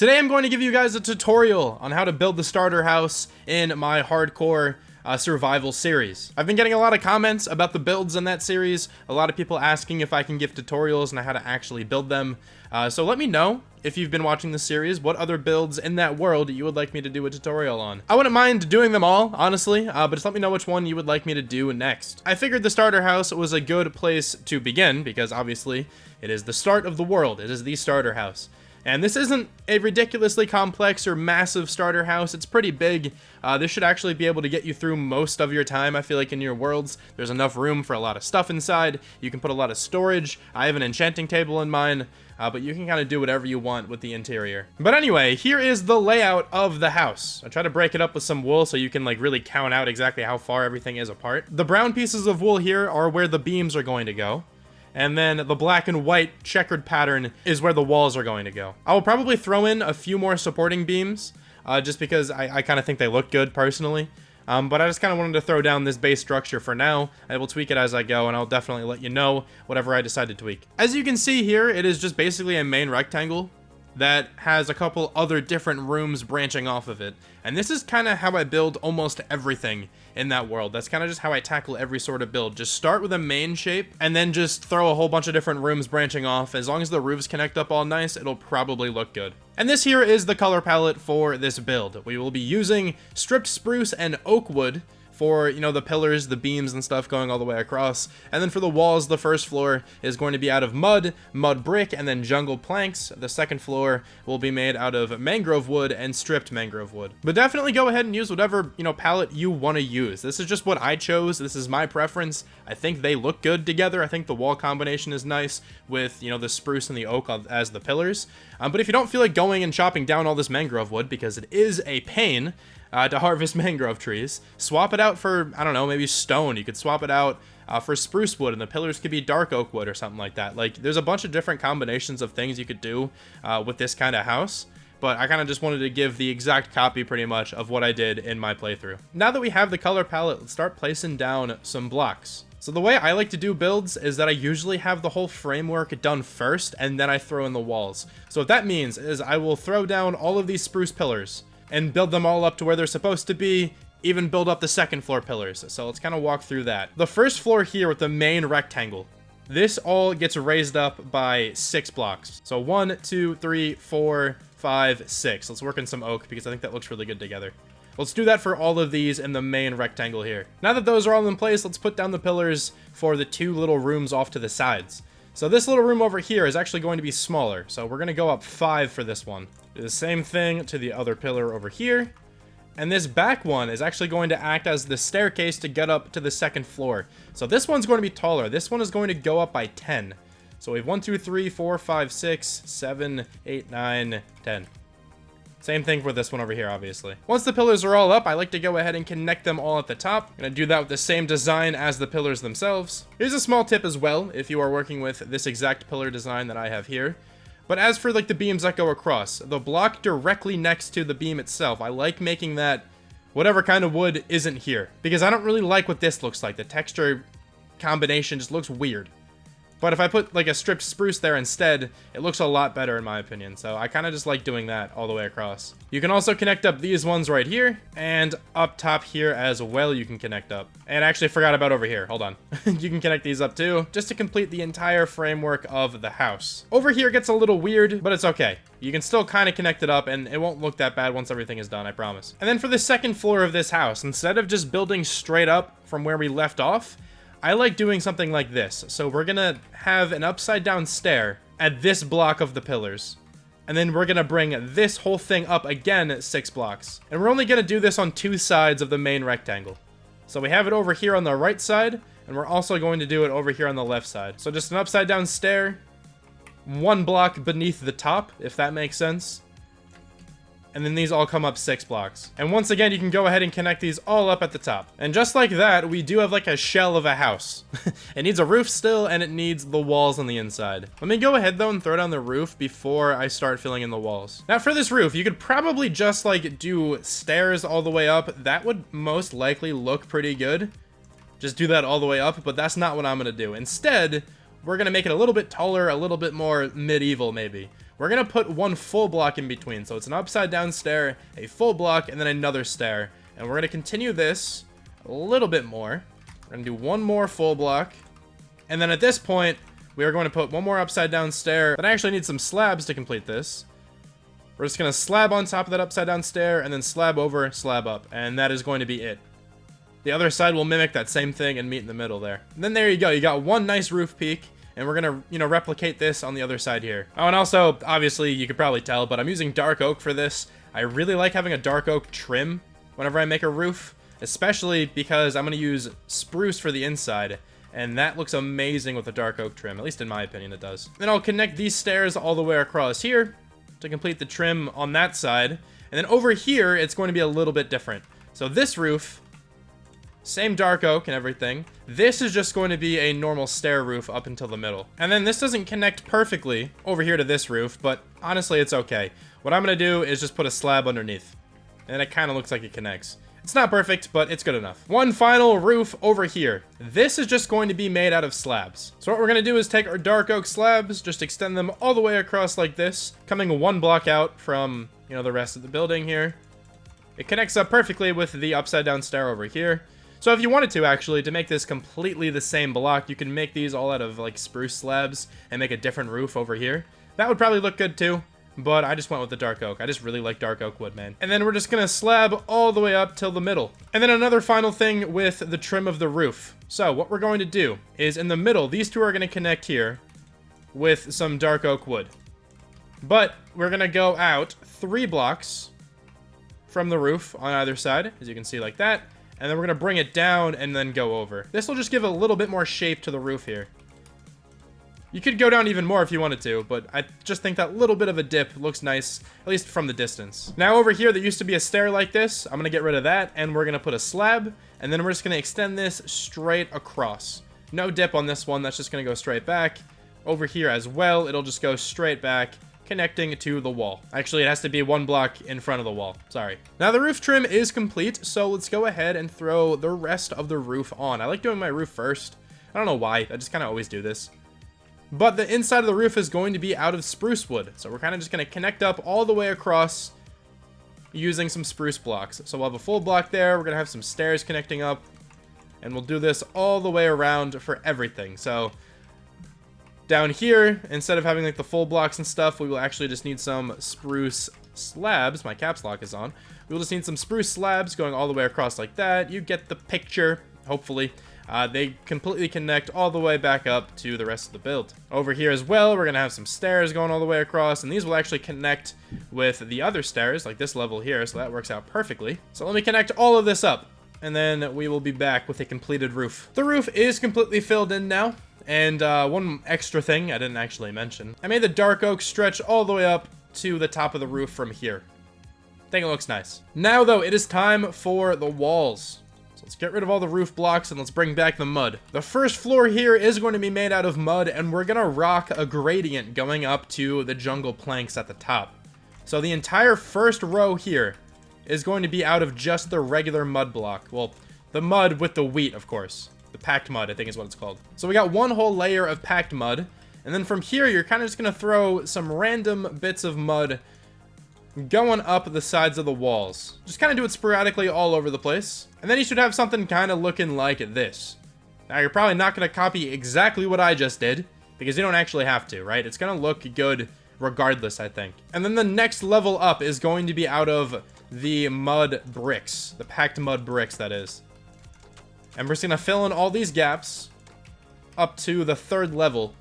Today I'm going to give you guys a tutorial on how to build the starter house in my hardcore survival series. I've been getting a lot of comments about the builds in that series, a lot of people asking if I can give tutorials on how to actually build them. So let me know if you've been watching this series, what other builds in that world you would like me to do a tutorial on. I wouldn't mind doing them all, honestly, but just let me know which one you would like me to do next. I figured the starter house was a good place to begin because obviously it is the start of the world. It is the starter house. And this isn't a ridiculously complex or massive starter house. It's pretty big. This should actually be able to get you through most of your time. I feel like in your worlds, there's enough room for a lot of stuff inside. You can put a lot of storage. I have an enchanting table in mine, but you can kind of do whatever you want with the interior. But anyway, here is the layout of the house. I try to break it up with some wool so you can like really count out exactly how far everything is apart. The brown pieces of wool here are where the beams are going to go. And then the black and white checkered pattern is where the walls are going to go. I will probably throw in a few more supporting beams, just because I kind of think they look good personally. But I just kind of wanted to throw down this base structure for now. I will tweak it as I go, and I'll definitely let you know whatever I decide to tweak. As you can see here, it is just basically a main rectangle that has a couple other different rooms branching off of it. And this is kind of how I build almost everything in that world. That's kind of just how I tackle every sort of build. Just start with a main shape and then just throw a whole bunch of different rooms branching off. As long as the roofs connect up all nice, it'll probably look good. And this here is the color palette for this build. We will be using stripped spruce and oak wood for, you know, the pillars, the beams and stuff going all the way across. And then for the walls, the first floor is going to be out of mud brick, and then jungle planks. The second floor will be made out of mangrove wood and stripped mangrove wood. But definitely go ahead and use whatever, you know, palette you want to use. This is just what I chose. This is my preference. I think they look good together. I think the wall combination is nice with, you know, the spruce and the oak as the pillars. But if you don't feel like going and chopping down all this mangrove wood, because it is a pain, to harvest mangrove trees, swap it out for, I don't know, maybe stone. You could swap it out for spruce wood, and the pillars could be dark oak wood or something like that. Like, there's a bunch of different combinations of things you could do with this kind of house. But I kind of just wanted to give the exact copy pretty much of what I did in my playthrough. Now that we have the color palette, let's start placing down some blocks. So the way I like to do builds is that I usually have the whole framework done first, and then I throw in the walls. So what that means is I will throw down all of these spruce pillars and build them all up to where they're supposed to be, even build up the second floor pillars. So let's kind of walk through that. The first floor here with the main rectangle, this all gets raised up by 6 blocks. So 1, 2, 3, 4, 5, 6. Let's work in some oak because I think that looks really good together. Let's do that for all of these in the main rectangle here. Now that those are all in place, let's put down the pillars for the 2 little rooms off to the sides. So this little room over here is actually going to be smaller. So we're going to go up 5 for this one. Do the same thing to the other pillar over here. And this back one is actually going to act as the staircase to get up to the second floor. So this one's going to be taller. This one is going to go up by 10. So we have 1, 2, 3, 4, 5, 6, 7, 8, 9, 10. Same thing for this one over here, obviously. Once the pillars are all up, I like to go ahead and connect them all at the top. I'm going to do that with the same design as the pillars themselves. Here's a small tip as well, if you are working with this exact pillar design that I have here. But as for like the beams that go across, the block directly next to the beam itself, I like making that whatever kind of wood isn't here. Because I don't really like what this looks like. The texture combination just looks weird. But if I put like a stripped spruce there instead, it looks a lot better in my opinion. So I kind of just like doing that all the way across. You can also connect up these ones right here, and up top here as well you can connect up. And I actually forgot about over here, hold on. You can connect these up too, just to complete the entire framework of the house. Over here gets a little weird, but it's okay. You can still kind of connect it up, and it won't look that bad once everything is done, I promise. And then for the second floor of this house, instead of just building straight up from where we left off, I like doing something like this. So we're gonna have an upside down stair at this block of the pillars. And then we're gonna bring this whole thing up again 6 blocks. And we're only gonna do this on 2 sides of the main rectangle. So we have it over here on the right side, and we're also going to do it over here on the left side. So just an upside down stair, 1 block beneath the top, if that makes sense. And then these all come up 6 blocks. And once again, you can go ahead and connect these all up at the top. And just like that, we do have like a shell of a house. It needs a roof still, and it needs the walls on the inside. Let me go ahead though and throw down the roof before I start filling in the walls. Now for this roof, you could probably just like do stairs all the way up. That would most likely look pretty good. Just do that all the way up, but that's not what I'm gonna do. Instead, we're gonna make it a little bit taller, a little bit more medieval maybe. we're going to put one full block in between. So it's an upside down stair, a full block, and then another stair. And we're going to continue this a little bit more. We're going to do one more full block. And then at this point, we are going to put one more upside down stair. But I actually need some slabs to complete this. We're just going to slab on top of that upside down stair and then slab over, slab up. And that is going to be it. The other side will mimic that same thing and meet in the middle there. And then there you go. You got one nice roof peak. And we're going to, replicate this on the other side here. Oh, and also, obviously, you could probably tell, but I'm using dark oak for this. I really like having a dark oak trim whenever I make a roof. Especially because I'm going to use spruce for the inside. And that looks amazing with the dark oak trim. At least in my opinion, it does. Then I'll connect these stairs all the way across here to complete the trim on that side. And then over here, it's going to be a little bit different. So this roof, same dark oak and everything. This is just going to be a normal stair roof up until the middle. And then this doesn't connect perfectly over here to this roof, but honestly, it's okay. What I'm going to do is just put a slab underneath. And it kind of looks like it connects. It's not perfect, but it's good enough. One final roof over here. This is just going to be made out of slabs. So what we're going to do is take our dark oak slabs, just extend them all the way across like this, coming one block out from, the rest of the building here. It connects up perfectly with the upside down stair over here. So if you wanted to, actually, to make this completely the same block, you can make these all out of, spruce slabs and make a different roof over here. That would probably look good, too. But I just went with the dark oak. I just really like dark oak wood, man. And then we're just going to slab all the way up till the middle. And then another final thing with the trim of the roof. So what we're going to do is in the middle, these two are going to connect here with some dark oak wood. But we're going to go out 3 blocks from the roof on either side, as you can see like that. And then we're going to bring it down and then go over. This will just give a little bit more shape to the roof here. You could go down even more if you wanted to, but I just think that little bit of a dip looks nice, at least from the distance. Now over here, there used to be a stair like this. I'm going to get rid of that, and we're going to put a slab, and then we're just going to extend this straight across. No dip on this one. That's just going to go straight back. Over here as well, it'll just go straight back, connecting to the wall. Actually, it has to be 1 block in front of the wall. Sorry. Now the roof trim is complete, so let's go ahead and throw the rest of the roof on. I like doing my roof first. I don't know why. I just kind of always do this. But the inside of the roof is going to be out of spruce wood. So we're kind of just going to connect up all the way across using some spruce blocks. So we'll have a full block there. We're going to have some stairs connecting up. And we'll do this all the way around for everything. So down here, instead of having the full blocks and stuff, we will actually just need some spruce slabs. My caps lock is on. We'll just need some spruce slabs going all the way across like that. You get the picture, hopefully. They completely connect all the way back up to the rest of the build. Over here as well, we're going to have some stairs going all the way across, and these will actually connect with the other stairs, like this level here, so that works out perfectly. So let me connect all of this up, and then we will be back with a completed roof. The roof is completely filled in now, and one extra thing I didn't actually mention. I made the dark oak stretch all the way up to the top of the roof from here. I think it looks nice. Now, though, it is time for the walls. Let's get rid of all the roof blocks and let's bring back the mud. The first floor here is going to be made out of mud, and we're going to rock a gradient going up to the jungle planks at the top. So the entire first row here is going to be out of just the regular mud block. Well, the mud with the wheat, of course. The packed mud, I think is what it's called. So we got one whole layer of packed mud, and then from here you're kind of just going to throw some random bits of mud going up the sides of the walls. Just kind of do it sporadically all over the place. And then you should have something kind of looking like this. Now, you're probably not going to copy exactly what I just did, because you don't actually have to, right? It's going to look good regardless, I think. And then the next level up is going to be out of the mud bricks. The packed mud bricks, that is. And we're just going to fill in all these gaps up to the 3rd level,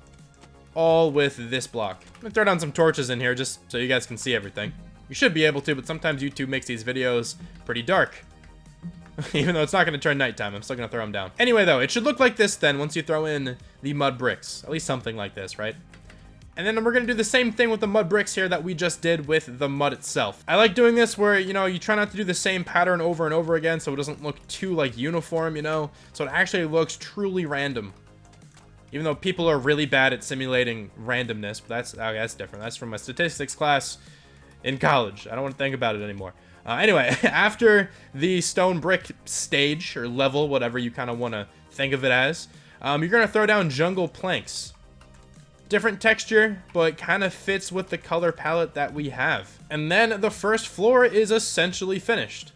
all with this block. I'm going to throw down some torches in here just so you guys can see everything. You should be able to, but sometimes YouTube makes these videos pretty dark. Even though it's not going to turn nighttime, I'm still going to throw them down. Anyway, though, it should look like this then once you throw in the mud bricks. At least something like this, right? And then we're going to do the same thing with the mud bricks here that we just did with the mud itself. I like doing this where, you try not to do the same pattern over and over again so it doesn't look too, uniform, So it actually looks truly random. Even though people are really bad at simulating randomness, but that's different. That's from my statistics class in college. I don't want to think about it anymore. Anyway, after the stone brick stage, or level, whatever you kind of want to think of it as, you're going to throw down jungle planks. Different texture, but kind of fits with the color palette that we have. And then the first floor is essentially finished.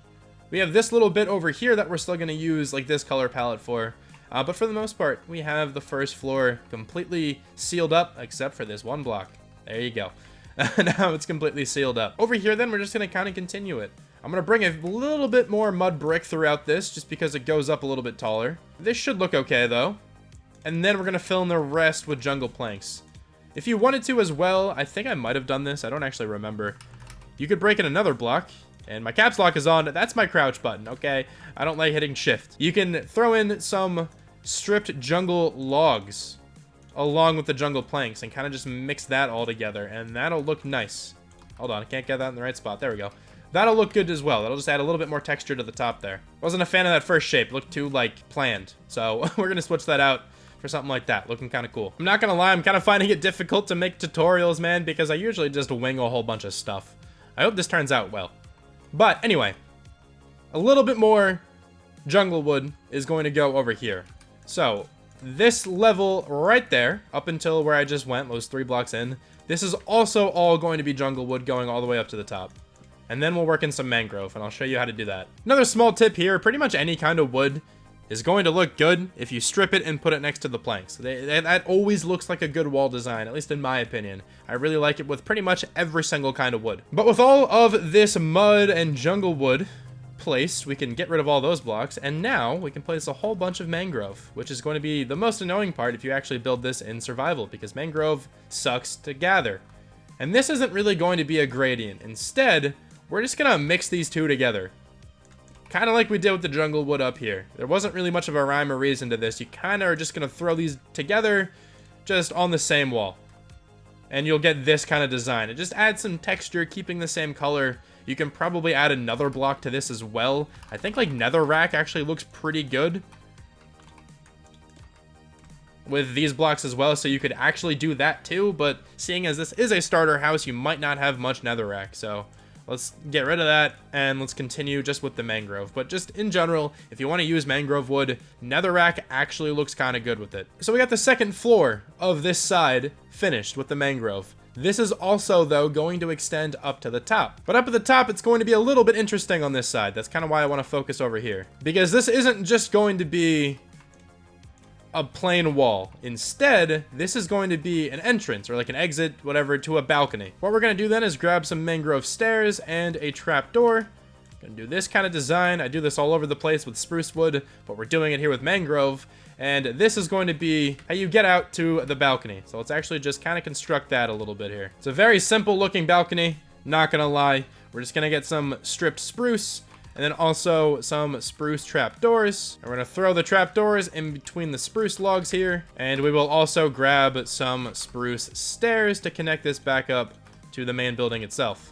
We have this little bit over here that we're still going to use like this color palette for. But for the most part, we have the first floor completely sealed up, except for this one block. There you go. Now it's completely sealed up. Over here, then, we're just going to kind of continue it. I'm going to bring a little bit more mud brick throughout this, just because it goes up a little bit taller. This should look okay, though. And then we're going to fill in the rest with jungle planks. If you wanted to as well, I think I might have done this. I don't actually remember. You could break in another block. And my caps lock is on. That's my crouch button, okay? I don't like hitting shift. You can throw in some stripped jungle logs along with the jungle planks and kind of just mix that all together. And that'll look nice. Hold on, I can't get that in the right spot. There we go. That'll look good as well. That'll just add a little bit more texture to the top there. Wasn't a fan of that first shape. It looked too, like, planned. So we're going to switch that out for something like that, looking kind of cool. I'm not gonna lie, I'm kind of finding it difficult to make tutorials, man, because I usually just wing a whole bunch of stuff. I hope this turns out well. But anyway, a little bit more jungle wood is going to go over here. So this level right there, up until where I just went, those 3 blocks in, this is also all going to be jungle wood going all the way up to the top. And then we'll work in some mangrove, and I'll show you how to do that. Another small tip here, pretty much any kind of wood is going to look good if you strip it and put it next to the planks. That always looks like a good wall design, at least in my opinion. I really like it with pretty much every single kind of wood. But with all of this mud and jungle wood placed, we can get rid of all those blocks, and now we can place a whole bunch of mangrove, which is going to be the most annoying part if you actually build this in survival, because mangrove sucks to gather. And this isn't really going to be a gradient. Instead, we're just gonna mix these two together. Kind of like we did with the jungle wood up here. There wasn't really much of a rhyme or reason to this. You kind of are just going to throw these together just on the same wall. And you'll get this kind of design. It just adds some texture, keeping the same color. You can probably add another block to this as well. I think like netherrack actually looks pretty good with these blocks as well, so you could actually do that too. But seeing as this is a starter house, you might not have much netherrack, so let's get rid of that, and let's continue just with the mangrove. But just in general, if you want to use mangrove wood, netherrack actually looks kind of good with it. So we got the second floor of this side finished with the mangrove. This is also, though, going to extend up to the top. But up at the top, it's going to be a little bit interesting on this side. That's kind of why I want to focus over here. Because this isn't just going to be a plain wall. Instead, this is going to be an entrance or like an exit, whatever, to a balcony. What we're going to do then is grab some mangrove stairs and a trapdoor. Gonna do this kind of design. I do this all over the place with spruce wood, but we're doing it here with mangrove. And this is going to be how you get out to the balcony. So let's actually just kind of construct that a little bit here. It's a very simple looking balcony, not gonna lie. We're just gonna get some stripped spruce, and then also some spruce trapdoors. And we're gonna throw the trapdoors in between the spruce logs here. And we will also grab some spruce stairs to connect this back up to the main building itself.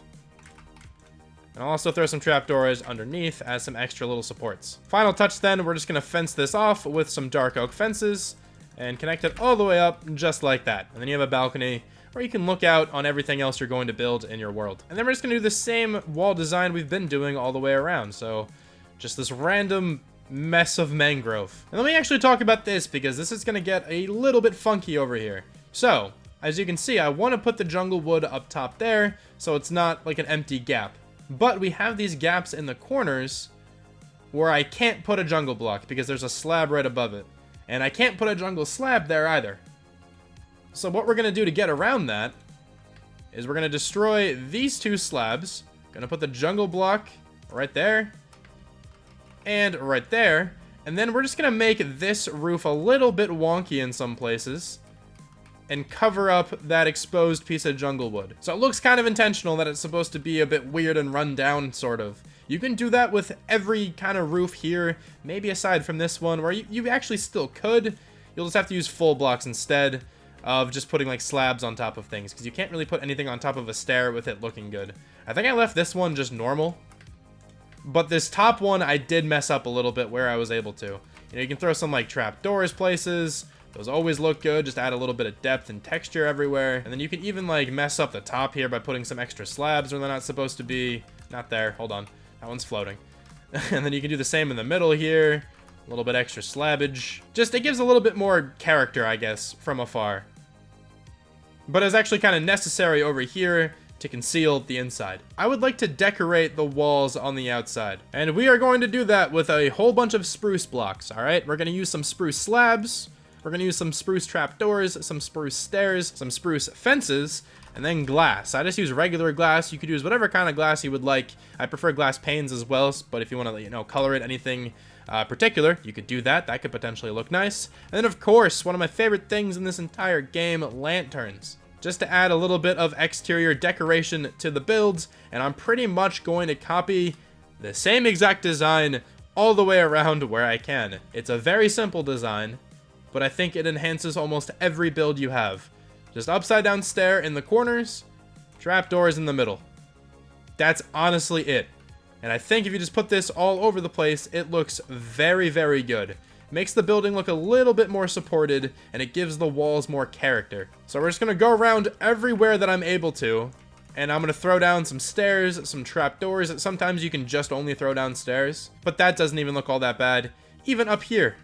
And I'll also throw some trapdoors underneath as some extra little supports. Final touch then, we're just gonna fence this off with some dark oak fences and connect it all the way up just like that. And then you have a balcony where you can look out on everything else you're going to build in your world. And then we're just gonna do the same wall design we've been doing all the way around. So just this random mess of mangrove. And let me actually talk about this, because this is gonna get a little bit funky over here. So as you can see, I want to put the jungle wood up top there so it's not like an empty gap. But we have these gaps in the corners where I can't put a jungle block because there's a slab right above it. And I can't put a jungle slab there either. So what we're going to do to get around that is we're going to destroy these two slabs. Going to put the jungle block right there and right there. And then we're just going to make this roof a little bit wonky in some places and cover up that exposed piece of jungle wood. So it looks kind of intentional that it's supposed to be a bit weird and run down, sort of. You can do that with every kind of roof here, maybe aside from this one, where you actually still could. You'll just have to use full blocks instead of just putting like slabs on top of things, because you can't really put anything on top of a stair with it looking good. I think I left this one just normal, but this top one I did mess up a little bit where I was able to. You know, you can throw some like trapdoors places. Those always look good, just add a little bit of depth and texture everywhere. And then you can even like mess up the top here by putting some extra slabs where they're not supposed to be. Not there, hold on, that one's floating. And then you can do the same in the middle here, a little bit extra slabbage. Just, it gives a little bit more character, I guess, from afar. but is actually kind of necessary over here to conceal the inside. I would like to decorate the walls on the outside, and we are going to do that with a whole bunch of spruce blocks. All right, we're going to use some spruce slabs, we're going to use some spruce trapdoors, some spruce stairs, some spruce fences, and then glass. I just use regular glass. You could use whatever kind of glass you would like. I prefer glass panes as well, but if you want to, you know, color it anything particular, you could do that. That could potentially look nice. And then, of course, one of my favorite things in this entire game, lanterns. Just to add a little bit of exterior decoration to the builds, and I'm pretty much going to copy the same exact design all the way around where I can. It's a very simple design, but I think it enhances almost every build you have. Just upside down stair in the corners, trapdoors in the middle. That's honestly it. And I think if you just put this all over the place, it looks very, very good. Makes the building look a little bit more supported, and it gives the walls more character. So we're just going to go around everywhere that I'm able to, and I'm going to throw down some stairs, some trapdoors. Sometimes you can just only throw down stairs, but that doesn't even look all that bad. Even up here,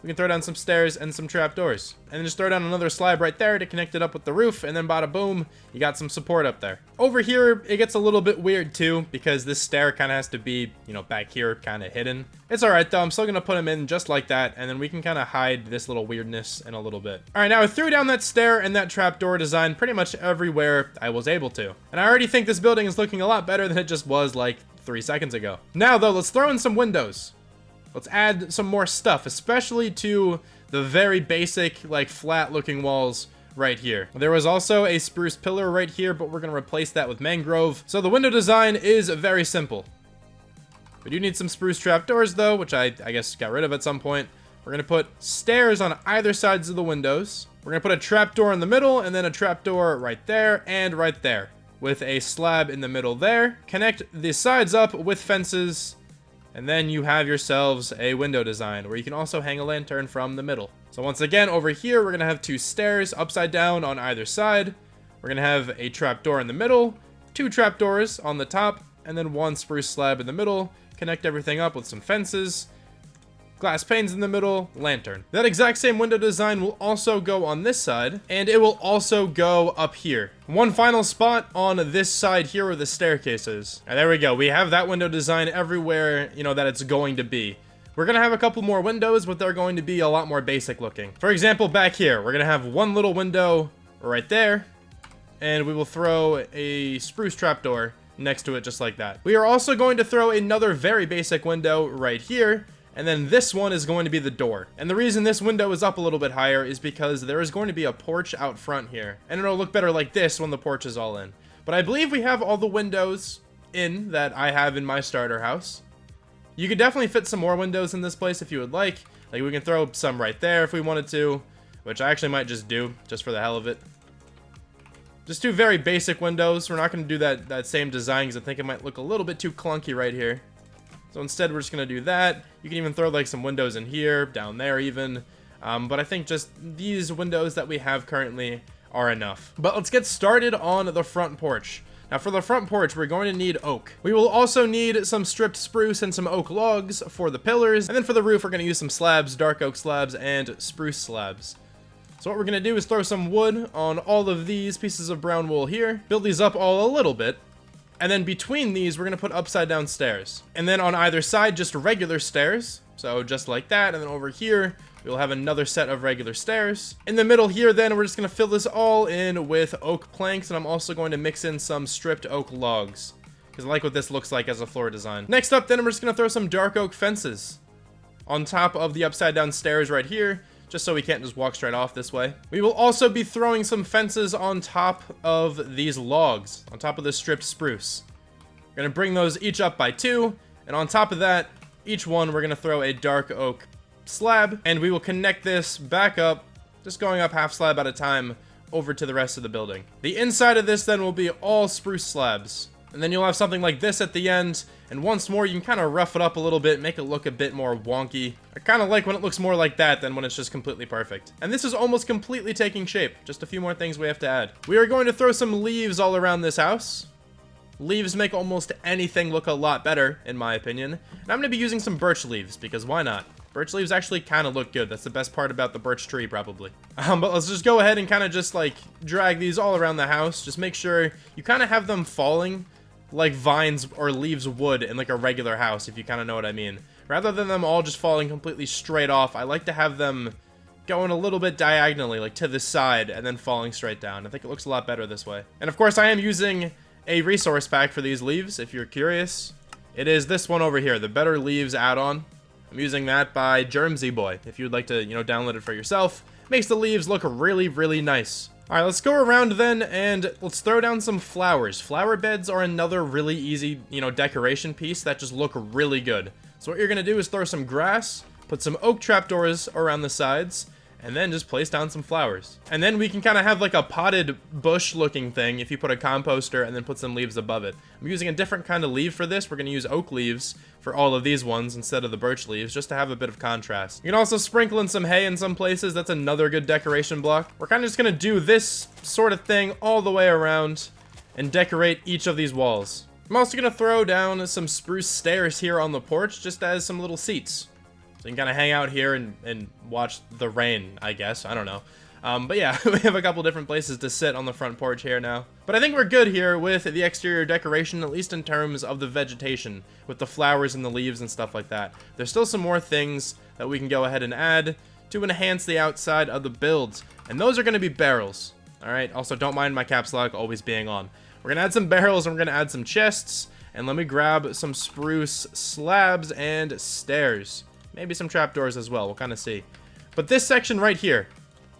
we can throw down some stairs and some trapdoors. And then just throw down another slab right there to connect it up with the roof, and then bada boom, you got some support up there. Over here, it gets a little bit weird too, because this stair kind of has to be, you know, back here, kind of hidden. It's alright though, I'm still going to put them in just like that, and then we can kind of hide this little weirdness in a little bit. Alright, now I threw down that stair and that trapdoor design pretty much everywhere I was able to. And I already think this building is looking a lot better than it just was like 3 seconds ago. Now though, let's throw in some windows. Let's add some more stuff, especially to the very basic, like, flat-looking walls right here. There was also a spruce pillar right here, but we're going to replace that with mangrove. So the window design is very simple. We do need some spruce trapdoors, though, which I guess got rid of at some point. We're going to put stairs on either sides of the windows. We're going to put a trapdoor in the middle, and then a trapdoor right there and right there, with a slab in the middle there. Connect the sides up with fences, and then you have yourselves a window design where you can also hang a lantern from the middle. So once again, over here, we're going to have 2 stairs upside down on either side. We're going to have a trapdoor in the middle, 2 trapdoors on the top, and then 1 spruce slab in the middle. Connect everything up with some fences, glass panes in the middle, lantern. That exact same window design will also go on this side, and it will also go up here. One final spot on this side here where the staircase is. And there we go. We have that window design everywhere, you know, that it's going to be. We're going to have a couple more windows, but they're going to be a lot more basic looking. For example, back here, we're going to have one little window right there, and we will throw a spruce trapdoor next to it just like that. We are also going to throw another very basic window right here, and then this one is going to be the door. And the reason this window is up a little bit higher is because there is going to be a porch out front here. And it'll look better like this when the porch is all in. But I believe we have all the windows in that I have in my starter house. You could definitely fit some more windows in this place if you would like. Like, we can throw some right there if we wanted to, which I actually might just do, just for the hell of it. Just 2 very basic windows. We're not going to do that same design because I think it might look a little bit too clunky right here. So instead, we're just going to do that. You can even throw like some windows in here, down there even. But I think just these windows that we have currently are enough. But let's get started on the front porch. Now for the front porch, we're going to need oak. We will also need some stripped spruce and some oak logs for the pillars. And then for the roof, we're going to use some slabs, dark oak slabs, and spruce slabs. So what we're going to do is throw some wood on all of these pieces of brown wool here. Build these up all a little bit. And then between these, we're going to put upside down stairs. And then on either side, just regular stairs. So just like that. And then over here, we'll have another set of regular stairs. In the middle here, then, we're just going to fill this all in with oak planks. And I'm also going to mix in some stripped oak logs, because I like what this looks like as a floor design. Next up, then, we're just going to throw some dark oak fences on top of the upside down stairs right here, just so we can't just walk straight off this way. We will also be throwing some fences on top of these logs, on top of the stripped spruce. We're going to bring those each up by 2, and on top of that, each one we're going to throw a dark oak slab, and we will connect this back up, just going up half slab at a time, over to the rest of the building. The inside of this then will be all spruce slabs. And then you'll have something like this at the end, and once more you can kind of rough it up a little bit, make it look a bit more wonky. I kind of like when it looks more like that than when it's just completely perfect. And this is almost completely taking shape. Just a few more things we have to add. We are going to throw some leaves all around this house. Leaves make almost anything look a lot better, in my opinion. And I'm going to be using some birch leaves, because why not? Birch leaves actually kind of look good. That's the best part about the birch tree, probably. But let's just go ahead and kind of just like drag these all around the house. Just make sure you kind of have them falling like vines or leaves would in like a regular house, if you kind of know what I mean. Rather than them all just falling completely straight off, I like to have them going a little bit diagonally, like to the side, and then falling straight down. I think it looks a lot better this way. And of course, I am using a resource pack for these leaves, if you're curious. It is this one over here, the Better Leaves add-on. I'm using that by Germsy Boy. If you'd like to, download it for yourself. Makes the leaves look really, really nice. Alright, let's go around then, and let's throw down some flowers. Flower beds are another really easy, decoration piece that just look really good. So what you're gonna do is throw some grass, put some oak trapdoors around the sides, and then just place down some flowers. And then we can kind of have like a potted bush looking thing if you put a composter and then put some leaves above it. I'm using a different kind of leaf for this. We're gonna use oak leaves for all of these ones instead of the birch leaves, just to have a bit of contrast. You can also sprinkle in some hay in some places. That's another good decoration block. We're kind of just gonna do this sort of thing all the way around and decorate each of these walls. I'm also gonna throw down some spruce stairs here on the porch just as some little seats. So you can kind of hang out here and watch the rain, I guess. I don't know. But yeah, we have a couple different places to sit on the front porch here now. But I think we're good here with the exterior decoration, at least in terms of the vegetation, with the flowers and the leaves and stuff like that. There's still some more things that we can go ahead and add to enhance the outside of the builds. And those are going to be barrels. Alright, also don't mind my caps lock always being on. We're going to add some barrels and we're going to add some chests. And let me grab some spruce slabs and stairs. Maybe some trapdoors as well, we'll kind of see. But this section right here,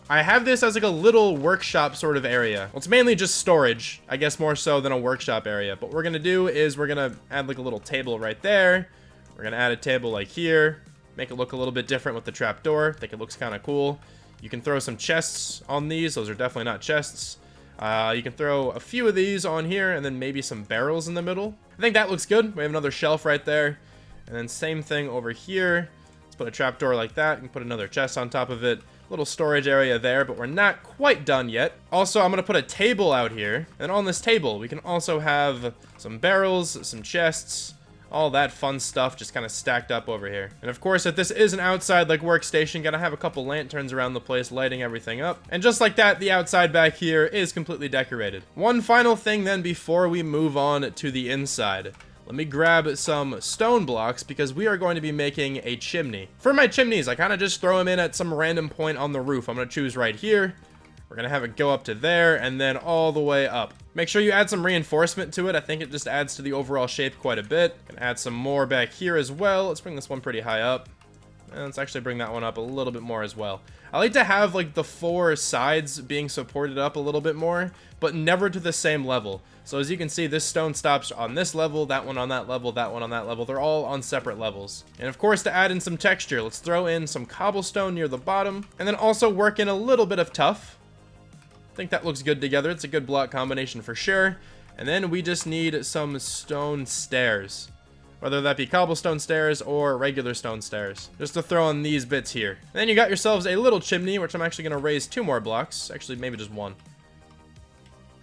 I have this as like a little workshop sort of area. Well, it's mainly just storage, I guess more so than a workshop area. But what we're gonna do is we're gonna add like a little table right there. We're gonna add a table like here, make it look a little bit different with the trapdoor. I think it looks kind of cool. You can throw some chests on these. Those are definitely not chests. You can throw a few of these on here and then maybe some barrels in the middle. I think that looks good. We have another shelf right there. And then same thing over here. Let's put a trapdoor like that. You can put another chest on top of it. Little storage area there, but we're not quite done yet. Also, I'm going to put a table out here. And on this table, we can also have some barrels, some chests, all that fun stuff just kind of stacked up over here. And of course, if this is an outside like workstation, gotta have a couple lanterns around the place lighting everything up. And just like that, the outside back here is completely decorated. One final thing then before we move on to the inside. Let me grab some stone blocks because we are going to be making a chimney. For my chimneys, I kind of just throw them in at some random point on the roof. I'm going to choose right here. We're going to have it go up to there and then all the way up. Make sure you add some reinforcement to it. I think it just adds to the overall shape quite a bit. Can add some more back here as well. Let's bring this one pretty high up. And let's actually bring that one up a little bit more as well. I like to have like the four sides being supported up a little bit more, but never to the same level. So as you can see, this stone stops on this level, that one on that level, that one on that level. They're all on separate levels. And of course, to add in some texture, let's throw in some cobblestone near the bottom, and then also work in a little bit of tuff. I think that looks good together. It's a good block combination for sure. And then we just need some stone stairs. Whether that be cobblestone stairs or regular stone stairs. Just to throw in these bits here. And then you got yourselves a little chimney, which I'm actually going to raise 2 more blocks. Actually, maybe just 1.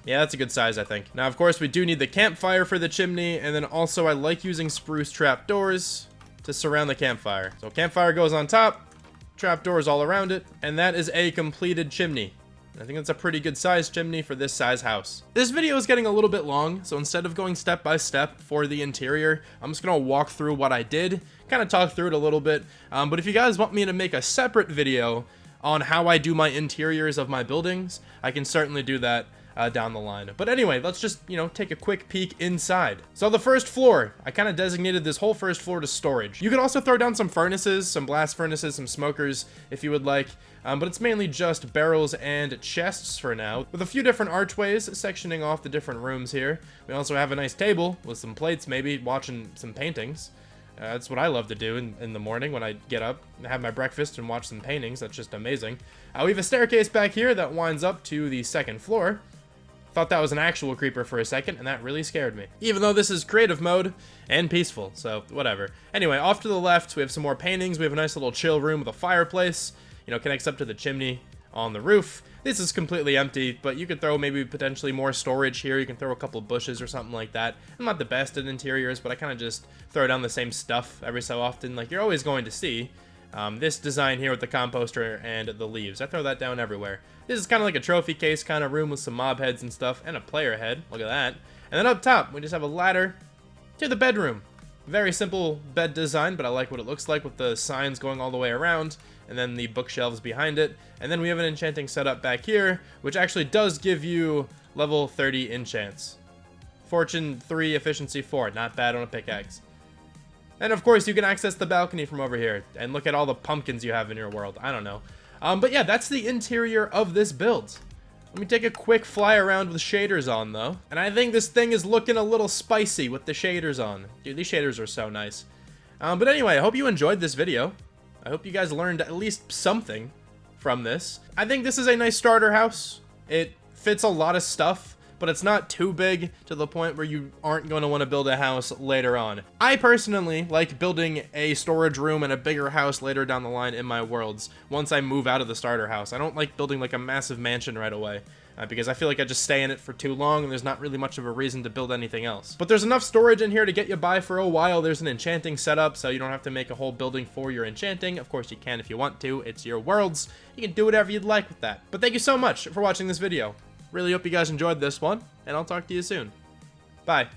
Yeah, that's a good size, I think. Now, of course, we do need the campfire for the chimney. And then also, I like using spruce trapdoors to surround the campfire. So campfire goes on top. Trapdoors all around it. And that is a completed chimney. I think that's a pretty good size chimney for this size house. This video is getting a little bit long, so instead of going step by step for the interior, I'm just gonna walk through what I did, kind of talk through it a little bit. But if you guys want me to make a separate video on how I do my interiors of my buildings, I can certainly do that down the line. But anyway, let's just, take a quick peek inside. So the first floor, I kind of designated this whole first floor to storage. You could also throw down some furnaces, some blast furnaces, some smokers if you would like. But it's mainly just barrels and chests for now, with a few different archways sectioning off the different rooms here. We also have a nice table with some plates, maybe watching some paintings. That's what I love to do in the morning when I get up, have my breakfast and watch some paintings. That's just amazing. We have a staircase back here that winds up to the second floor. Thought that was an actual creeper for a second, and that really scared me. Even though this is creative mode and peaceful, so whatever. Anyway, off to the left, we have some more paintings. We have a nice little chill room with a fireplace. Connects up to the chimney on the roof. This is completely empty, but you could throw maybe potentially more storage here. You can throw a couple bushes or something like that. I'm not the best at interiors, but I kind of just throw down the same stuff every so often, like you're always going to see. This design here with the composter and the leaves. I throw that down everywhere. This is kind of like a trophy case kind of room with some mob heads and stuff, and a player head. Look at that. And then up top, we just have a ladder to the bedroom. Very simple bed design, but I like what it looks like with the signs going all the way around, and then the bookshelves behind it. And then we have an enchanting setup back here, which actually does give you level 30 enchants. Fortune 3, efficiency 4. Not bad on a pickaxe. And of course, you can access the balcony from over here, and look at all the pumpkins you have in your world. I don't know. But yeah, that's the interior of this build. Let me take a quick fly around with shaders on, though. And I think this thing is looking a little spicy with the shaders on. Dude, these shaders are so nice. But anyway, I hope you enjoyed this video. I hope you guys learned at least something from this. I think this is a nice starter house. It fits a lot of stuff, but it's not too big to the point where you aren't going to want to build a house later on. I personally like building a storage room and a bigger house later down the line in my worlds once I move out of the starter house. I don't like building like a massive mansion right away because I feel like I just stay in it for too long and there's not really much of a reason to build anything else. But there's enough storage in here to get you by for a while. There's an enchanting setup, so you don't have to make a whole building for your enchanting. Of course you can if you want to. It's your worlds. You can do whatever you'd like with that. But thank you so much for watching this video. Really hope you guys enjoyed this one, and I'll talk to you soon. Bye.